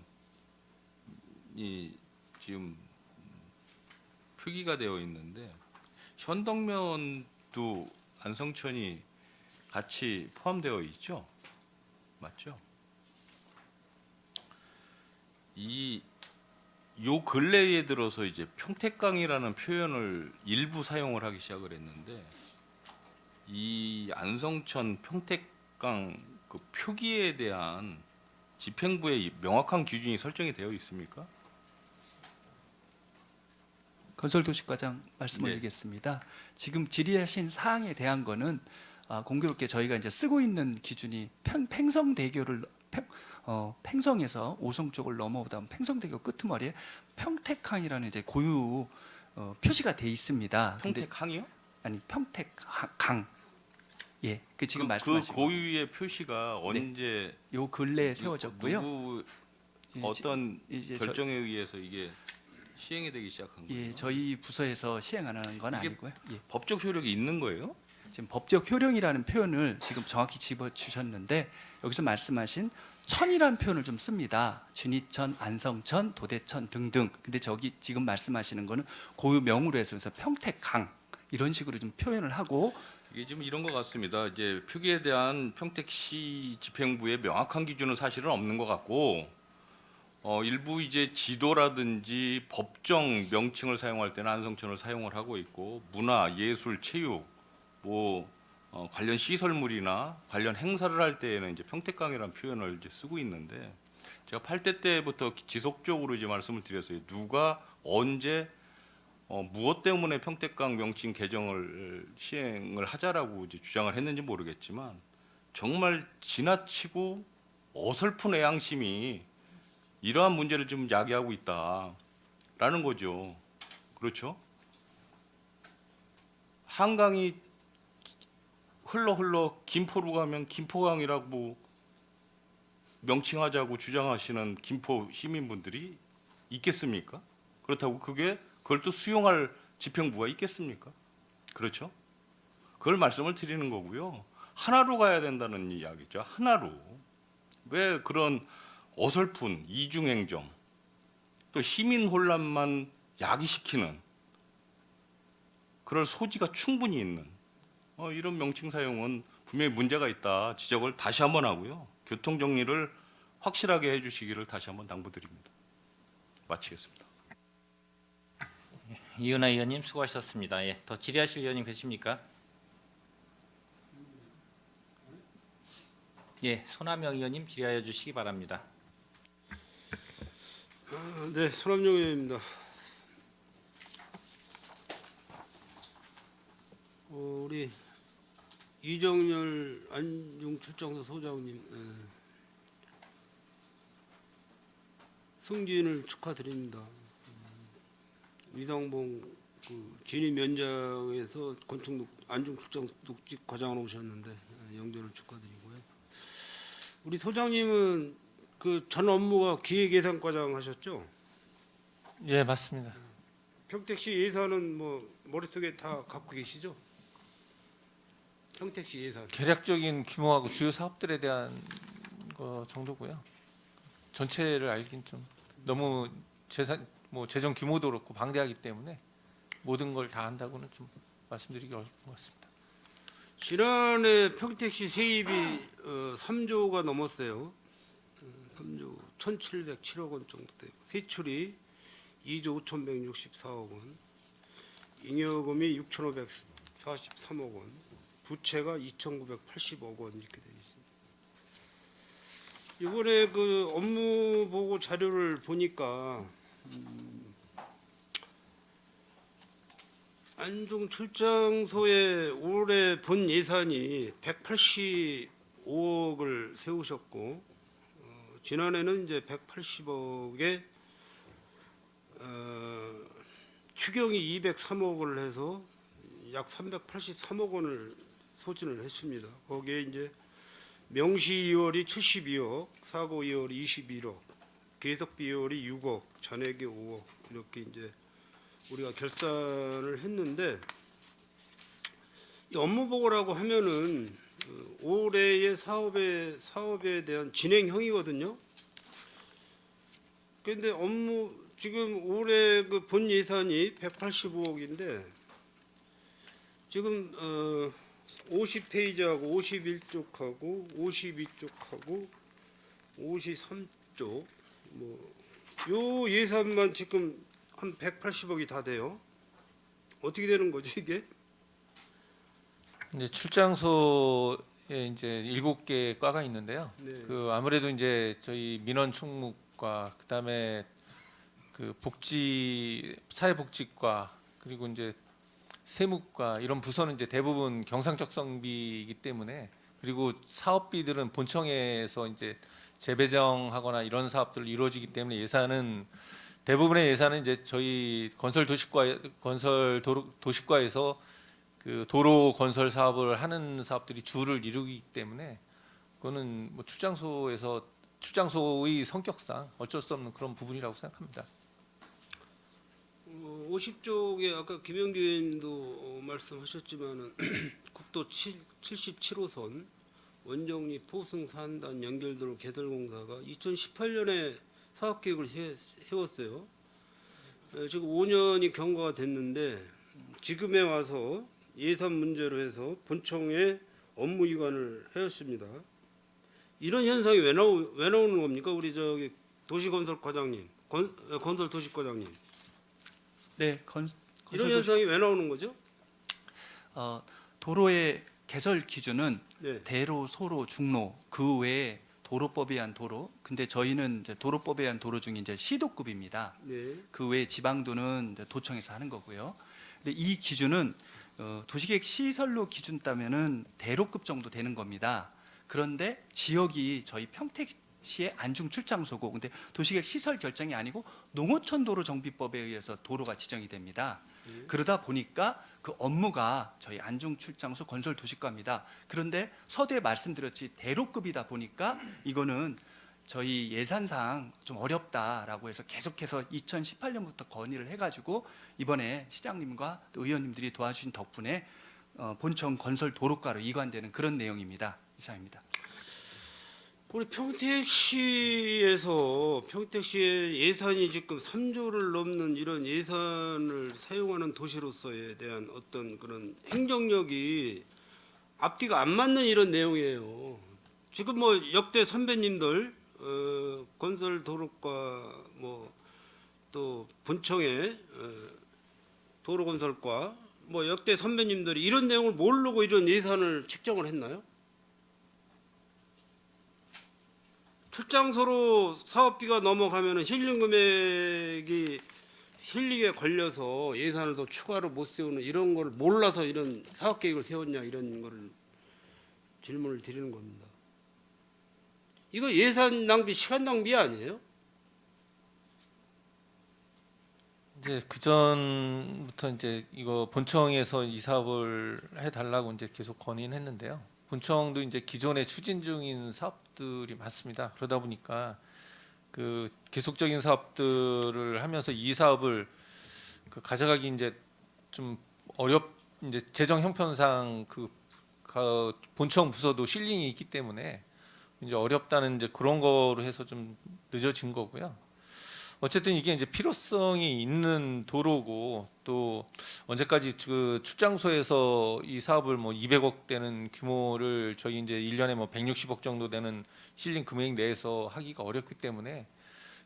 G: 지금 표기가 되어 있는데 현덕면도 안성천이 같이 포함되어 있죠? 맞죠? 요 근래에 들어서 이제 평택강이라는 표현을 일부 사용을 하기 시작을 했는데 이 안성천 평택강 그 표기에 대한 집행부의 명확한 기준이 설정이 되어 있습니까?
F: 건설도시과장 말씀
G: 네.
F: 올리겠습니다. 지금 질의하신 사항에 대한 거는 공교롭게 저희가 이제 쓰고 있는 기준이 팽성대교를 팽성에서 오송 쪽을 넘어오다 보면 팽성대교 끄트머리에 평택항이라는 이제 고유 표시가 돼 있습니다. 근데
G: 평택항이요?
F: 아니 평택강 예, 그 지금
G: 그
F: 말씀하신
G: 고유의 표시가 언제
F: 요 근래에 세워졌고요.
G: 누구
F: 예,
G: 어떤
F: 이제
G: 결정에 의해서 이게 시행이 되기 시작한 거예요?
F: 예, 저희 부서에서 시행하는 건
G: 이게
F: 아니고요. 예.
G: 법적 효력이 있는 거예요?
F: 지금 법적 효력이라는 표현을 지금 정확히 집어주셨는데 여기서 말씀하신 천이라는 표현을 좀 씁니다. 진이천, 안성천, 도대천 등등. 근데 저기 지금 말씀하시는 거는 고유 명으로 해서 그래서 평택강 이런 식으로 좀 표현을 하고
G: 이게 지금 이런 것 같습니다. 이제 표기에 대한 평택시 집행부의 명확한 기준은 사실은 없는 것 같고, 일부 이제 지도라든지 법정 명칭을 사용할 때는 안성천을 사용을 하고 있고, 문화, 예술, 체육, 관련 시설물이나 관련 행사를 할 때에는 이제 평택강이라는 표현을 이제 쓰고 있는데, 제가 8대 때부터 지속적으로 이제 말씀을 드렸어요. 누가 언제 무엇 때문에 평택강 명칭 개정을 시행을 하자라고 이제 주장을 했는지 모르겠지만 정말 지나치고 어설픈 애양심이 이러한 문제를 좀 야기하고 있다라는 거죠. 그렇죠? 한강이 흘러 김포로 가면 김포강이라고 명칭하자고 주장하시는 김포 시민분들이 있겠습니까? 그렇다고 그걸 또 수용할 집행부가 있겠습니까? 그렇죠? 그걸 말씀을 드리는 거고요. 하나로 가야 된다는 이야기죠. 하나로. 왜 그런 어설픈 이중행정, 또 시민 혼란만 야기시키는 그럴 소지가 충분히 있는 이런 명칭 사용은 분명히 문제가 있다 지적을 다시 한번 하고요. 교통 정리를 확실하게 해주시기를 다시 한번 당부드립니다. 마치겠습니다.
A: 이은하 의원님 수고하셨습니다. 예, 더 질의하실 의원님 계십니까? 예, 손하명 의원님 질의하여 주시기 바랍니다.
H: 네, 손함용 의원입니다. 우리 이정열 안중출장소 소장님 승진을 축하드립니다. 이상봉 진입 면장에서 안중출장 녹직 과장으로 오셨는데 영전을 축하드리고요. 우리 소장님은 그 전 업무가 기획예산과장 하셨죠?
B: 예, 맞습니다.
H: 평택시 예산은 뭐 머릿속에 다 갖고 계시죠? 평택시 예산.
B: 계략적인 규모하고 주요 사업들에 대한 거 정도고요. 전체를 알긴 좀 너무 재정 규모도 그렇고 방대하기 때문에 모든 걸 다 한다고는 좀 말씀드리기 어려울 것 같습니다.
H: 지난해 평택시 세입이 3조가 넘었어요. 3조 1,707억 원 정도 되고 세출이 2조 5,164억 원, 잉여금이 6,543억 원, 부채가 2,980억 원 이렇게 되어 있습니다. 이번에 그 업무 보고 자료를 보니까 안중출장소의 올해 본 예산이 185억을 세우셨고 지난해는 이제 180억에 추경이 203억을 해서 약 383억 원을 소진을 했습니다. 거기에 이제 명시 2월이 72억, 사고 2월이 21억, 계속비 2월이 6억, 잔액이 5억 이렇게 이제 우리가 결산을 했는데 이 업무 보고라고 하면은 올해의 사업에 대한 진행형이거든요. 그런데 지금 올해 그 본 예산이 185억인데 지금 50페이지하고 51쪽하고 52쪽하고 53쪽 요 예산만 지금 한 180억이 다 돼요. 어떻게 되는 거죠 이게?
B: 이제 출장소에 이제 7개 과가 있는데요.
H: 네.
B: 그 아무래도 이제 저희 민원 총무과 그다음에 그 사회복지과 그리고 이제 세무과 이런 부서는 이제 대부분 경상적 성비이기 때문에 그리고 사업비들은 본청에서 이제 재배정하거나 이런 사업들을 이루어지기 때문에 대부분의 예산은 이제 저희 도시과에서 그 도로 건설 사업을 하는 사업들이 주를 이루기 때문에 그거는 뭐 출장소의 성격상 어쩔 수 없는 그런 부분이라고 생각합니다.
H: 50쪽에 아까 김영규 의원도 말씀하셨지만은 국도 77호선 원정리 포승 산단 연결도로 개설공사가 2018년에 사업 계획을 세웠어요. 지금 5년이 경과가 됐는데 지금에 와서 예산 문제로 해서 본청에 업무 이관을 하였습니다. 이런 현상이 왜 나오는 겁니까? 우리 저기 도시건설 과장님, 건설 도시 과장님.
F: 네,
H: 이런 현상이 왜 나오는 거죠?
F: 도로의 개설 기준은
H: 네.
F: 대로, 소로, 중로 그 외에 도로법에 의한 도로. 근데 저희는 이제 도로법에 의한 도로 중에 이제 시도급입니다.
H: 네.
F: 그 외에 지방도는 이제 도청에서 하는 거고요. 근데 이 기준은 도시계획 시설로 기준 따면은 대로급 정도 되는 겁니다. 그런데 지역이 저희 평택시의 안중 출장소고, 근데 도시계획 시설 결정이 아니고 농어촌 도로 정비법에 의해서 도로가 지정이 됩니다. 그러다 보니까 그 업무가 저희 안중 출장소 건설 도시과입니다. 그런데 서두에 말씀드렸지 대로급이다 보니까 이거는 저희 예산상 좀 어렵다라고 해서 계속해서 2018년부터 건의를 해가지고 이번에 시장님과 또 의원님들이 도와주신 덕분에 본청 건설 도로과로 이관되는 그런 내용입니다. 이상입니다.
H: 우리 평택시에서 평택시의 예산이 지금 3조를 넘는 이런 예산을 사용하는 도시로서에 대한 어떤 그런 행정력이 앞뒤가 안 맞는 이런 내용이에요. 지금 뭐 역대 선배님들 건설 도로과 뭐 또 본청의 도로건설과 뭐 역대 선배님들이 이런 내용을 모르고 이런 예산을 책정을 했나요? 출장소로 사업비가 넘어가면은 실링 금액이 실링에 걸려서 예산을 더 추가로 못 세우는 이런 걸 몰라서 이런 사업 계획을 세웠냐 이런 거를 질문을 드리는 겁니다. 이거 예산 낭비, 시간 낭비 아니에요?
B: 이제 그 전부터 이제 이거 본청에서 이 사업을 해달라고 이제 계속 건의는 했는데요. 본청도 이제 기존에 추진 중인 사업들이 많습니다. 그러다 보니까 그 계속적인 사업들을 하면서 이 사업을 그 가져가기 이제 좀 이제 재정 형편상 그 본청 부서도 실링이 있기 때문에 이제 어렵다는 이제 그런 거로 해서 좀 늦어진 거고요. 어쨌든 이게 이제 필요성이 있는 도로고 또 언제까지 그 출장소에서 이 사업을 뭐 200억 되는 규모를 저희 이제 1년에 뭐 160억 정도 되는 실링 금액 내에서 하기가 어렵기 때문에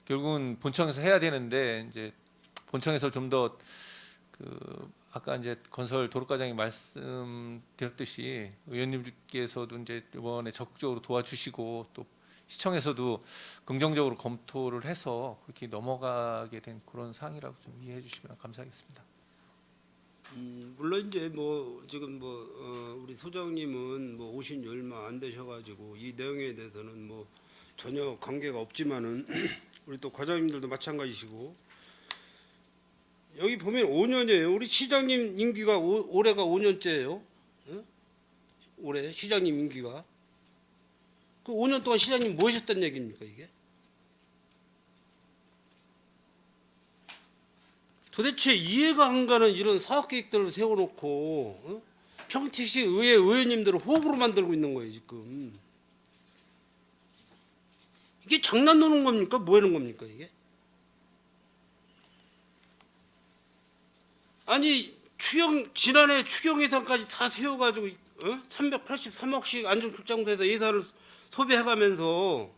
B: 결국은 본청에서 해야 되는데 이제 본청에서 좀 더 그 아까 이제 건설 도로과장이 말씀드렸듯이 의원님께서도 이제 이번에 적극적으로 도와주시고 또 시청에서도 긍정적으로 검토를 해서 그렇게 넘어가게 된 그런 사항이라고 좀 이해해 주시면 감사하겠습니다.
H: 물론 이제 뭐 지금 뭐 우리 소장님은 뭐 오신 지 얼마 안 되셔가지고 이 내용에 대해서는 뭐 전혀 관계가 없지만은 우리 또 과장님들도 마찬가지시고 여기 보면 5년이에요. 우리 시장님 임기가 올해가 5년째예요. 올해 시장님 임기가 그 5년 동안 시장님 뭐 하셨단 얘기입니까 이게? 도대체 이해가 안 가는 이런 사업 계획들을 세워놓고 평택시 의회 의원님들을 호구로 만들고 있는 거예요 지금. 이게 장난 노는 겁니까? 뭐 하는 겁니까 이게? 아니 지난해 추경 예산까지 다 세워가지고 383억씩 안전출장소에서 예산을 소비해가면서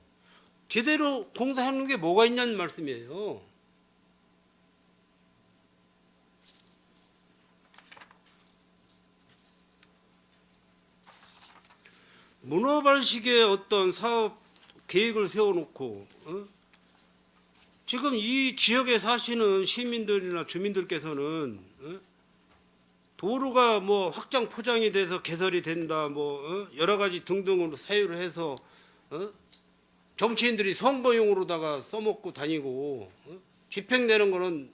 H: 제대로 공사하는 게 뭐가 있냐는 말씀이에요. 문어발식의 어떤 사업 계획을 세워놓고 지금 이 지역에 사시는 시민들이나 주민들께서는 도로가 뭐 확장 포장이 돼서 개설이 된다 뭐 여러 가지 등등으로 사유를 해서 정치인들이 선거용으로다가 써먹고 다니고 집행되는 거는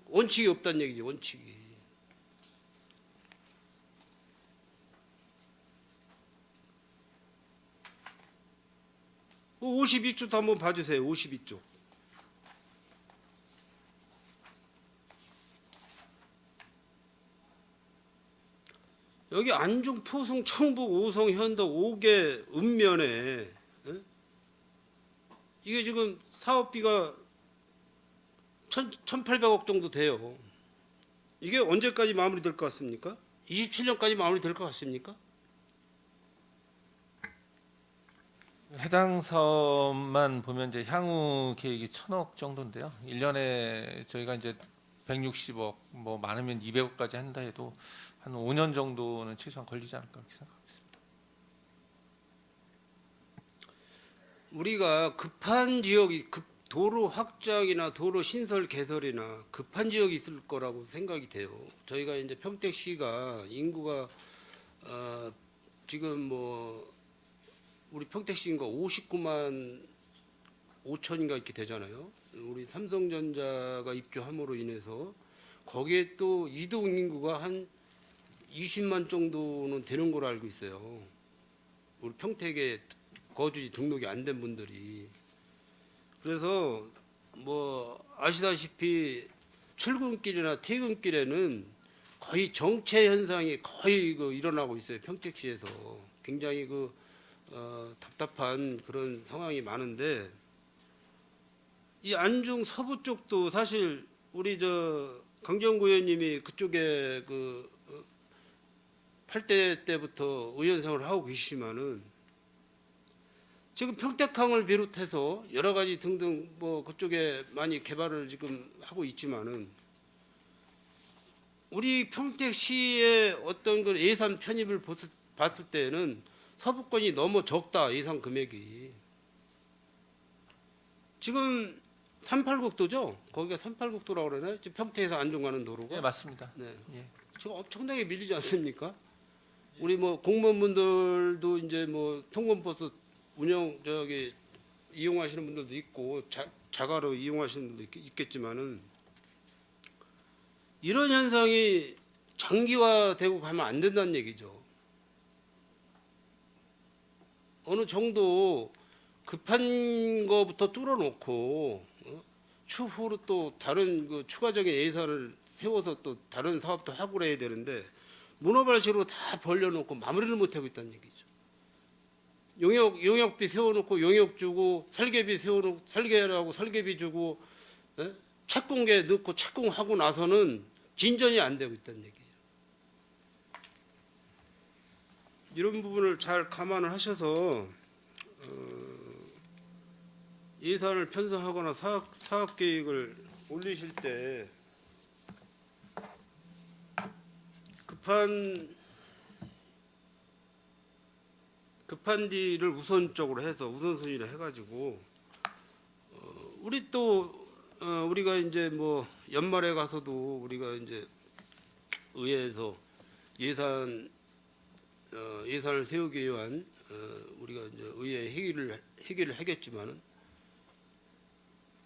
H: 원칙이 없다는 얘기지 원칙이. 52쪽도 한번 봐주세요. 52쪽. 여기 안중, 포승, 청북, 오성, 현덕 5개 읍면에 예? 이게 지금 사업비가 1,800억 정도 돼요. 이게 언제까지 마무리될 것 같습니까? 27년까지 마무리될 것 같습니까?
B: 해당 사업만 보면 이제 향후 계획이 1,000억 정도인데요. 1년에 저희가 이제 160억, 뭐 많으면 200억까지 한다 해도 한 5년 정도는 최소한 걸리지 않을까 그렇게 생각하고 있습니다.
H: 우리가 급한 지역이 도로 확장이나 도로 신설 개설이나 급한 지역이 있을 거라고 생각이 돼요. 저희가 이제 평택시가 인구가 지금 뭐 우리 평택시 인구가 59만 5천인가 이렇게 되잖아요. 우리 삼성전자가 입주함으로 인해서 거기에 또 이동 인구가 한 20만 정도는 되는 걸로 알고 있어요. 우리 평택에 거주지 등록이 안 된 분들이. 그래서 뭐 아시다시피 출근길이나 퇴근길에는 거의 정체 현상이 거의 일어나고 있어요. 평택시에서 굉장히 답답한 그런 상황이 많은데 이 안중 서부 쪽도 사실 우리 강정구 의원님이 그쪽에 8대 때부터 의원 생활을 하고 계시지만은 지금 평택항을 비롯해서 여러 가지 등등 뭐 그쪽에 많이 개발을 지금 하고 있지만은 우리 평택시의 어떤 그 예산 편입을 봤을 때는 서부권이 너무 적다, 예산 금액이. 지금 38국도죠? 거기가 38국도라고 그러나요? 지금 평택에서 안중 가는 도로가.
B: 네, 맞습니다.
H: 네.
B: 예.
H: 지금 엄청나게 밀리지 않습니까? 우리 뭐 공무원분들도 이제 뭐 통근버스 운영 이용하시는 분들도 있고 자가로 이용하시는 분도 있겠지만은 이런 현상이 장기화되고 가면 안 된다는 얘기죠. 어느 정도 급한 거부터 뚫어놓고 추후로 또 다른 추가적인 예산을 세워서 또 다른 사업도 하고 그래야 되는데 문어발식으로 다 벌려놓고 마무리를 못하고 있다는 얘기죠. 용역비 세워놓고 용역 주고 설계비 세워놓고 설계하라고 설계비 주고 착공계 넣고 착공하고 나서는 진전이 안 되고 있다는 얘기예요. 이런 부분을 잘 감안을 하셔서 예산을 편성하거나 사업 계획을 올리실 때 급한 일을 우선적으로 해서 우선순위를 해가지고 우리 또 우리가 이제 뭐 연말에 가서도 우리가 이제 의회에서 예산을 세우기 위한 우리가 이제 의회 회기를 하겠지만은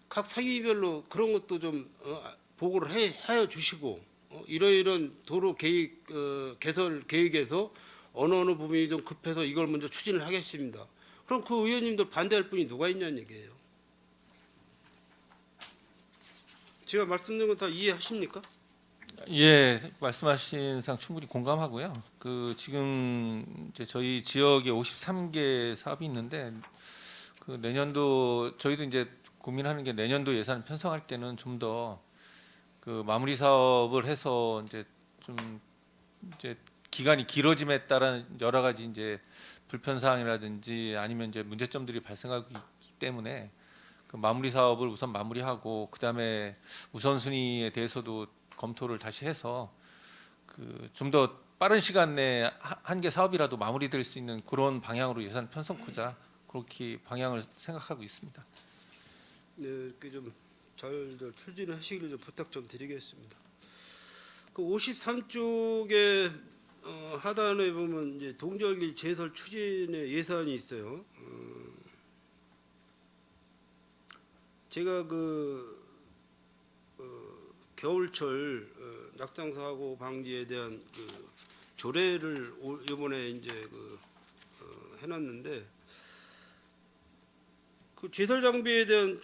H: 각 상임위별로 그런 것도 좀 보고를 하여 주시고 이러이런 도로 계획 개설 계획에서 어느 부분이 좀 급해서 이걸 먼저 추진을 하겠습니다. 그럼 그 의원님들 반대할 분이 누가 있냐는 얘기예요. 제가 말씀드린 거 다 이해하십니까?
B: 예, 말씀하신 상 충분히 공감하고요. 지금 이제 저희 지역에 53개 사업이 있는데 내년도 저희도 이제 고민하는 게 내년도 예산 편성할 때는 좀 더 마무리 사업을 해서 이제 기간이 길어짐에 따른 여러 가지 이제 불편 사항이라든지 아니면 이제 문제점들이 발생하기 때문에 마무리 사업을 우선 마무리하고 그다음에 우선순위에 대해서도 검토를 다시 해서 좀 더 빠른 시간 내에 한 개 사업이라도 마무리될 수 있는 그런 방향으로 예산 편성하자 그렇게 방향을 생각하고 있습니다.
H: 네, 이렇게 좀 잘 추진하시기를 좀 부탁 좀 드리겠습니다. 53쪽에 하단에 보면 이제 동절길 제설 추진의 예산이 있어요. 제가 겨울철 낙상 사고 방지에 대한 조례를 이번에 이제 해놨는데 제설 장비에 대한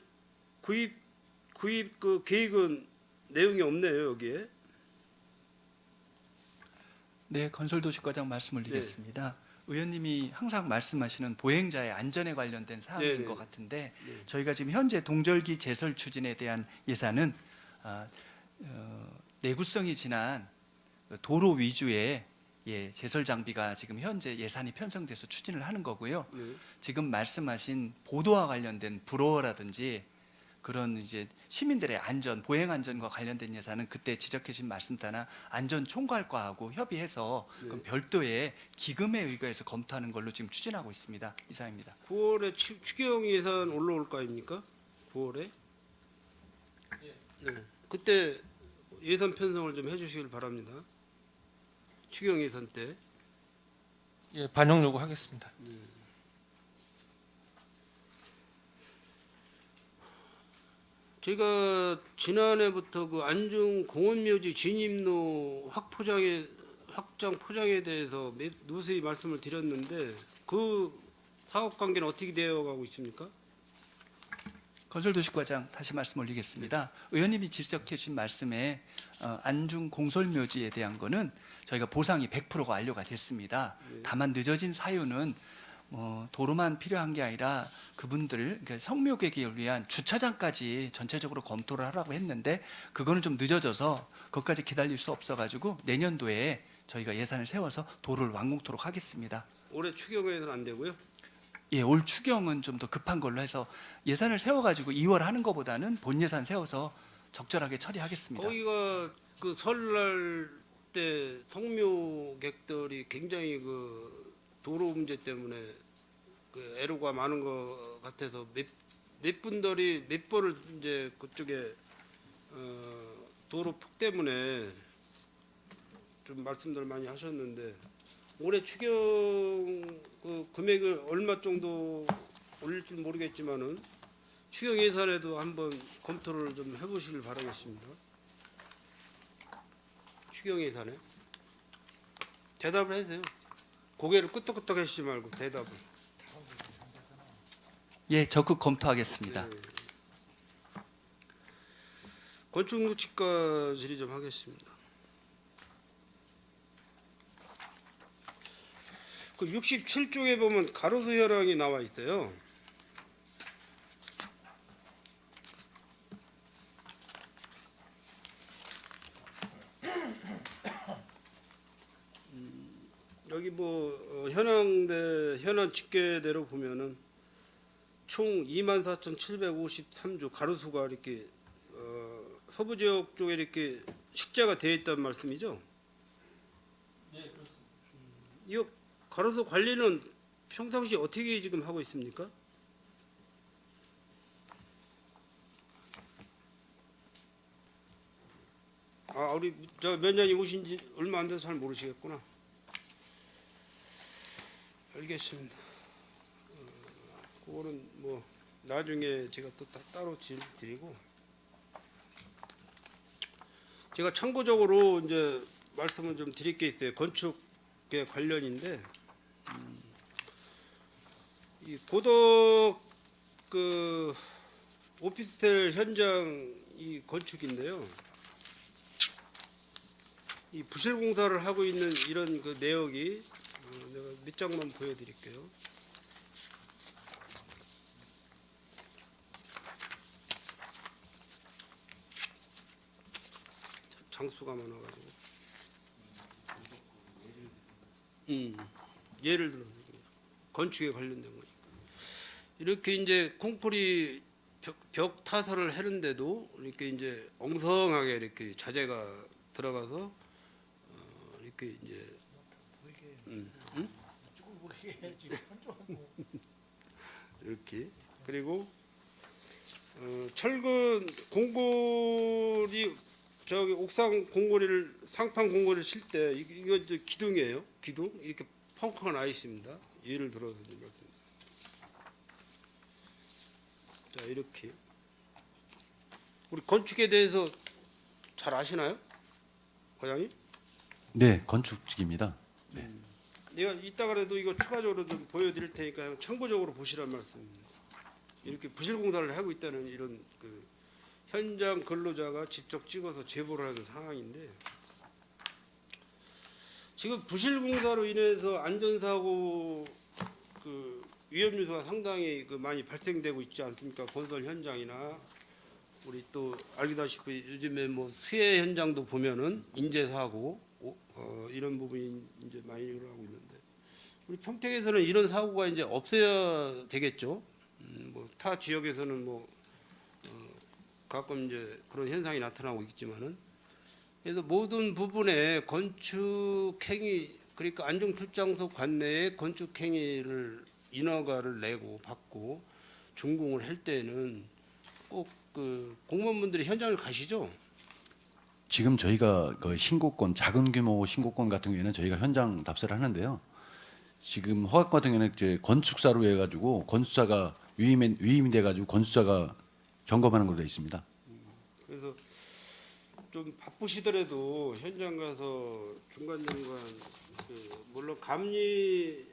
H: 구입 계획은 내용이 없네요 여기에.
F: 네, 건설도시과장 말씀 올리겠습니다. 의원님이 항상 말씀하시는 보행자의 안전에 관련된 사항인
H: 네, 네.
F: 것 같은데
H: 네.
F: 저희가 지금 현재 동절기 제설 추진에 대한 예산은 내구성이 지난 도로 위주의 제설 장비가 지금 현재 예산이 편성돼서 추진을 하는 거고요.
H: 네.
F: 지금 말씀하신 보도와 관련된 불어라든지 그런 이제 시민들의 안전, 보행 안전과 관련된 예산은 그때 지적해 주신 말씀 따라 안전 총괄과하고 협의해서 그럼 별도의 기금에 의거해서 검토하는 걸로 지금 추진하고 있습니다. 이상입니다.
H: 9월에 추경 예산 올라올 거 아닙니까? 9월에? 네. 그때 예산 편성을 좀 해주시길 바랍니다. 추경 예산 때.
B: 예, 반영 요구하겠습니다.
H: 제가 지난해부터 그 안중 공원묘지 진입로 확장 포장에 대해서 누수히 말씀을 드렸는데 그 사업 관계는 어떻게 되어가고 있습니까?
F: 건설도시과장 다시 말씀 올리겠습니다. 의원님이 지적해 주신 말씀에 안중 공설묘지에 대한 거는 저희가 보상이 100%가 완료가 됐습니다. 다만 늦어진 사유는 도로만 필요한 게 아니라 그분들 그러니까 성묘객을 위한 주차장까지 전체적으로 검토를 하라고 했는데 그거는 좀 늦어져서 그것까지 기다릴 수 없어가지고 내년도에 저희가 예산을 세워서 도로를 완공토록 하겠습니다.
H: 올해 추경에는 안 되고요.
F: 예, 올 추경은 좀 더 급한 걸로 해서 예산을 세워가지고 2월 하는 것보다는 본 예산 세워서 적절하게 처리하겠습니다.
H: 거기가 그 설날 때 성묘객들이 굉장히 그 도로 문제 때문에 그 애로가 많은 것 같아서 몇 분들이 몇 번을 이제 그쪽에 도로 폭 때문에 좀 말씀들 많이 하셨는데 올해 추경 그 금액을 얼마 정도 올릴지 모르겠지만은 추경 예산에도 한번 검토를 좀 해보시길 바라겠습니다. 추경 예산에 대답을 해주세요. 고개를 끄덕끄덕 하시지 말고 대답을.
F: 예, 적극 검토하겠습니다.
H: 네. 건축노치과 질의 좀 하겠습니다. 그 67쪽에 보면 가로수 현황이 나와 있어요. 여기 뭐 현황 집계대로 보면은 총 24,753주 가로수가 이렇게 서부 지역 쪽에 이렇게 식재가 되어 있다는 말씀이죠?
B: 예, 그렇습니다.
H: 이 가로수 관리는 평상시 어떻게 지금 하고 있습니까? 아, 우리 저 면장님 오신 지 얼마 안 돼서 잘 모르시겠구나. 알겠습니다. 그거는 뭐 나중에 제가 또 따로 드리고 제가 참고적으로 이제 말씀을 좀 드릴 게 있어요. 건축에 관련인데 이 고덕 그 오피스텔 현장 이 건축인데요. 이 부실 공사를 하고 있는 이런 그 내역이 내가 몇 장만 보여드릴게요. 장수가 많아가지고. 예를 들어서 건축에 관련된 거니까. 이렇게 이제 콘크리트 벽 타설을 하는데도 이렇게 이제 엉성하게 이렇게 자재가 들어가서 이렇게 이제 이렇게 그리고 철근 공고리 저기 옥상 공고리를 상판 공고리를 칠 때 이거 이제 기둥이에요. 기둥 이렇게 펑크가 나 있습니다. 예를 들어서 말씀드립니다. 자 이렇게 우리 건축에 대해서 잘 아시나요, 과장님?
D: 네, 건축직입니다.
H: 내가 이따가라도 이거 추가적으로 좀 보여드릴 테니까 참고적으로 보시란 말씀입니다. 이렇게 부실 공사를 하고 있다는 이런 그 현장 근로자가 직접 찍어서 제보를 하는 상황인데 지금 부실 공사로 인해서 안전사고 그 위험 요소가 상당히 그 많이 발생되고 있지 않습니까? 건설 현장이나 우리 또 알다시피 요즘에 뭐 수해 현장도 보면은 인재 사고 이런 부분이 이제 많이 일어나고 있는데 우리 평택에서는 이런 사고가 이제 없어야 되겠죠. 뭐 타 지역에서는 뭐 가끔 이제 그런 현상이 나타나고 있지만은 그래서 모든 부분에 건축행위 그러니까 안중출장소 관내에 건축행위를 인허가를 내고 받고 준공을 할 때는 꼭 그 공무원분들이 현장을 가시죠.
D: 지금 저희가 그 신고권 작은 규모 신고권 같은 경우에는 저희가 현장 답사를 하는데요. 지금 허가 같은 경우에는 이제 건축사로 해가지고 건축사가 위임이 돼가지고 건축사가 점검하는 걸로 되어 있습니다.
H: 그래서 좀 바쁘시더라도 현장 가서 중간중간 물론 감리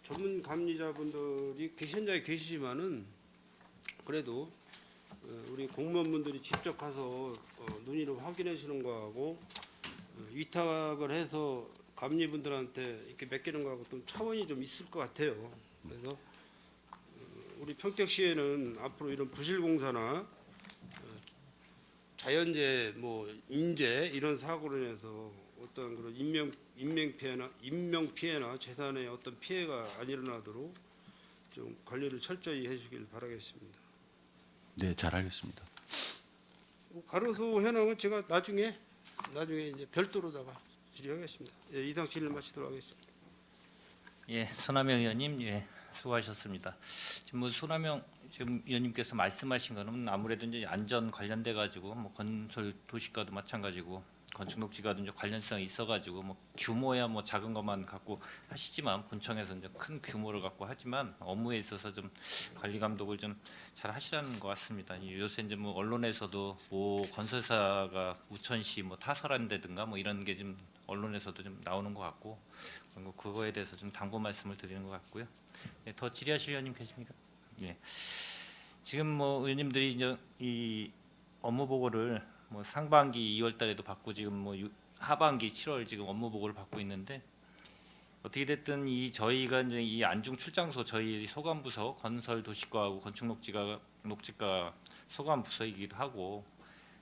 H: 전문 감리자분들이 현장에 계시지만은 그래도 우리 공무원분들이 직접 가서 눈으로 확인하시는 거하고 위탁을 해서 감리분들한테 이렇게 맡기는 거하고 좀 차원이 좀 있을 것 같아요. 그래서 우리 평택시에는 앞으로 이런 부실공사나 자연재해, 뭐 인재 이런 사고로 인해서 어떤 그런 인명 피해나 재산에 어떤 피해가 안 일어나도록 좀 관리를 철저히 해주길 바라겠습니다.
D: 네, 잘 알겠습니다.
H: 가로수 현황은 제가 나중에 이제 별도로다가 질의하겠습니다. 예, 이상 질의 마치도록 하겠습니다.
A: 예, 손하명 의원님, 예, 수고하셨습니다. 지금 뭐 손하명 지금 의원님께서 말씀하신 거는 아무래도 이제 안전 관련돼 가지고 뭐 건설 도시과도 마찬가지고 건축 녹지과도 이제 관련성이 있어가지고 뭐 규모야 뭐 작은 것만 갖고 하시지만 본청에서 이제 큰 규모를 갖고 하지만 업무에 있어서 좀 관리 감독을 좀 잘 하시라는 것 같습니다. 요새 이제 뭐 언론에서도 뭐 건설사가 우천시 뭐 타설한다든가 뭐 이런 게 좀 언론에서도 좀 나오는 것 같고 그리고 그거에 대해서 좀 당부 말씀을 드리는 것 같고요. 예, 더 질의하실 의원님 계십니까? 예. 지금 뭐 의원님들이 이제 이 업무 보고를 뭐 상반기 2월달에도 받고 지금 뭐 하반기 7월 지금 업무 보고를 받고 있는데 어떻게 됐든 이 저희가 이제 이 안중 출장소 저희 소관 부서 건설 도시과하고 건축 녹지과 소관 부서이기도 하고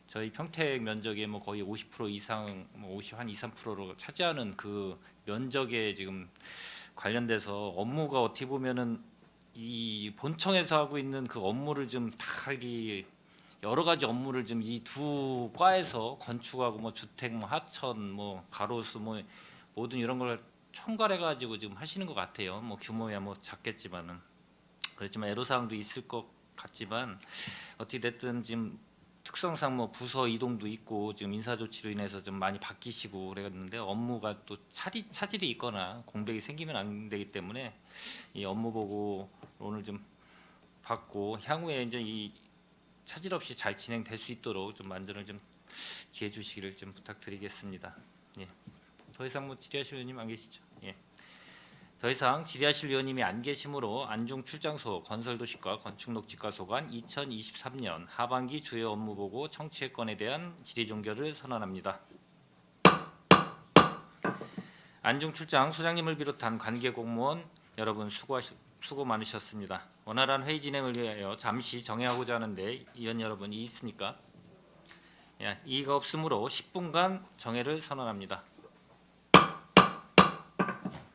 A: 저희 평택 면적의 뭐 거의 50% 이상 뭐 50한 2, 3%로 차지하는 그 면적에 지금 관련돼서 업무가 어떻게 보면은 이 본청에서 하고 있는 그 업무를 좀 다 이 여러 가지 업무를 좀 이 두 과에서 건축하고 뭐 주택 뭐 하천 뭐 가로수 뭐 모든 이런 걸 총괄해 가지고 지금 하시는 것 같아요. 뭐 규모야 뭐 작겠지만은 그렇지만 애로사항도 있을 것 같지만 어떻게 됐든 지금 특성상 뭐 부서 이동도 있고 지금 인사 조치로 인해서 좀 많이 바뀌시고 그랬는데 업무가 또 차질이 있거나 공백이 생기면 안 되기 때문에 이 업무 보고 오늘 좀 받고 향후에 이제 이 차질 없이 잘 진행될 수 있도록 좀 만전을 좀 기해 주시기를 좀 부탁드리겠습니다. 예. 더 이상 뭐 질의하실 의원님 안 계시죠? 예. 더 이상 질의하실 의원님이 안 계시므로 안중 출장소 건설도시과 건축녹지과 소관 2023년 하반기 주요 업무 보고 청취의 건에 대한 질의 종결을 선언합니다. 안중 출장 소장님을 비롯한 관계 공무원 여러분 수고 많으셨습니다. 원활한 회의 진행을 위하여 잠시 정회하고자 하는데 의원 여러분 이의 있습니까? 예, 이의가 없으므로 10분간 정회를 선언합니다.